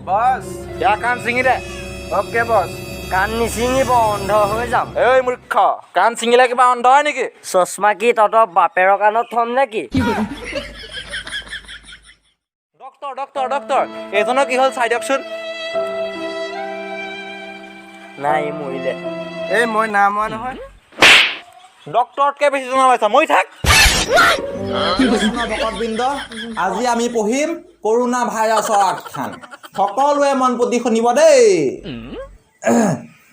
বস ইয়াৰ কাণ ছিঙি দে। ওকে বস কাণ নিচিঙিব অন্ধ হৈ যাম। এই মূৰ্খ, কাণ ছিঙিলে কিবা অন্ধ হয় নেকি? চশমা কি তহঁতৰ বাপেৰৰ কাণত থম নেকি? ডক্টৰ এইজনৰ কি হ'ল চাই দিয়কচোন। নাই মৰিলে। এই মই নাম হোৱা নহয়। ডক্টৰতকৈ বেছি জনা পাইছা, মই থাক। ভকতবৃন্দ, আজি আমি পঢ়িম কৰোণা ভাইৰাছৰ আখ্যান। সকলোৱে মন পুতি শুনিব দেই।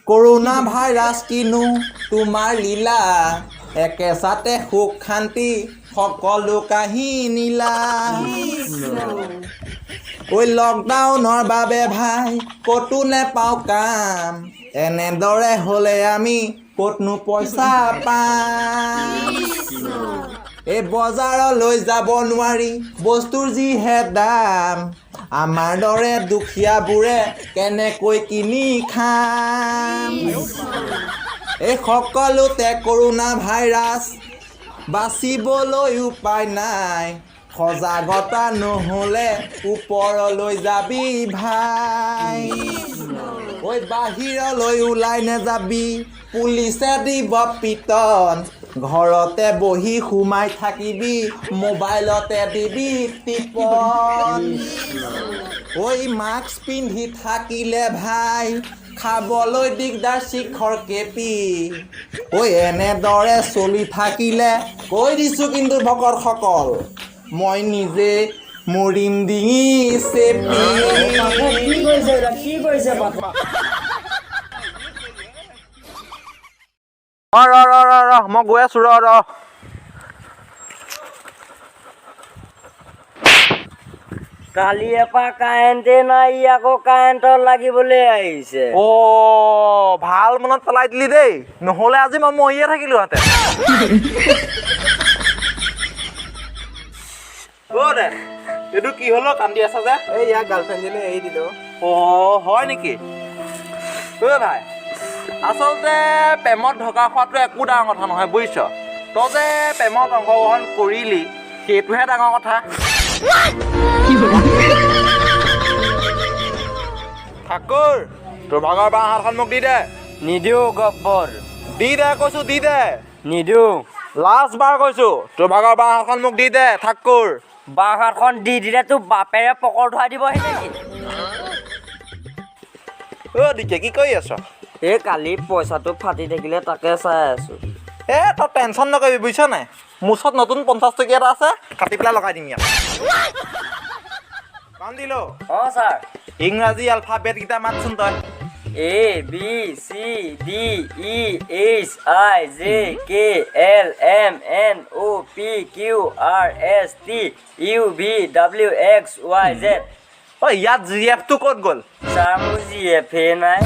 কৰোণা ভাইৰাছ কিনো তোমাৰ লীলা, একেচাতে সুখ শান্তি সকলো কাহিনীলা। ঐ লকডাউনৰ বাবে ভাই ক'তো নেপাওঁ কাম, এনেদৰে হ'লে আমি ক'তনো পইচা পাম। এই বজাৰলৈ যাব নোৱাৰি বস্তুৰ যিহে দাম, আমাৰ দৰে দুখীয়াবোৰে কেনেকৈ কিনি খাম। এই সকলোতে কৰোণা ভাইৰাছ, বাচিবলৈ উপায় নাই, সজাগতা নহ'লে ওপৰলৈ যাবি ভাই। ঐ বাহিৰলৈ ওলাই নেযাবি, পুলিচে দিব পিটন, ঘৰতে বহি সোমাই থাকিবি, মোবাইলতে দিবি টিপন। ঐ মাস্ক পিন্ধি থাকিলে ভাই খাবলৈ দিগদাৰ শিখৰ কেপি। ঐ এনেদৰে চলি থাকিলে কৈ দিছোঁ কিন্তু ভকতসকল, মই নিজে মৰিম ডিঙি চেপি। ৰ মই গৈ আছোঁ ৰ। কালি এপাৰ কাৰেণ্টে নাই, আকৌ কাৰেণ্টত লাগিবলৈ আহিছে। অ' ভাল মনত পেলাই দিলি দেই, নহ'লে আজি মই মৰিয়ে থাকিলোহেঁতেন। অ' দে এইটো কি হ'লো কান্দি আছা যে? এই ইয়াৰ গাৰ্লফ্ৰেণ্ডজনী এৰি দিলোঁ। অ' হয় নেকি? অ' ভাই, আচলতে প্ৰেমত ধকা খোৱাটো একো ডাঙৰ কথা নহয় বুজিছ। তই যে প্ৰেমত অংশগ্ৰহণ কৰিলি সেইটোহে ডাঙৰ কথা। ঠাকুৰ, তোৰ ভাগৰ বাওঁ হাতখন মোক দি দে। নিদিওঁ গব্বৰ, দি দে কৈছোঁ, দি দে। নিদিওঁ। লাষ্ট বাৰ কৈছোঁ, তোৰ ভাগৰ বাওঁ হাতখন মোক দি দে ঠাকুৰ। বাওঁ হাতখন দি দিলে তোৰ বাপেৰে পকৰ ধৰাই দিবহি নেকি? অ' দিকে কি কৰি আছ? এই কালি পইচাটো ফাটি থাকিলে তাকে চাই আছোঁ। তই টেনশ্যন নকৰিবি বুজিছ নাই, মোৰ ওচৰত নতুন 50 টকীয়া এটা আছে, কাটি পেলাই লগাই দিম ইয়াত। বান্ধিলো। অঁ ছাৰ। ইংৰাজী এলফাবেটকেইটা মাতচোন তই। A B C D E H I J K L M N O P Q R S T U V W X Y Z। অ' ইয়াত GF টো ক'ত গ'ল? ছাৰ মোৰ GF নাই।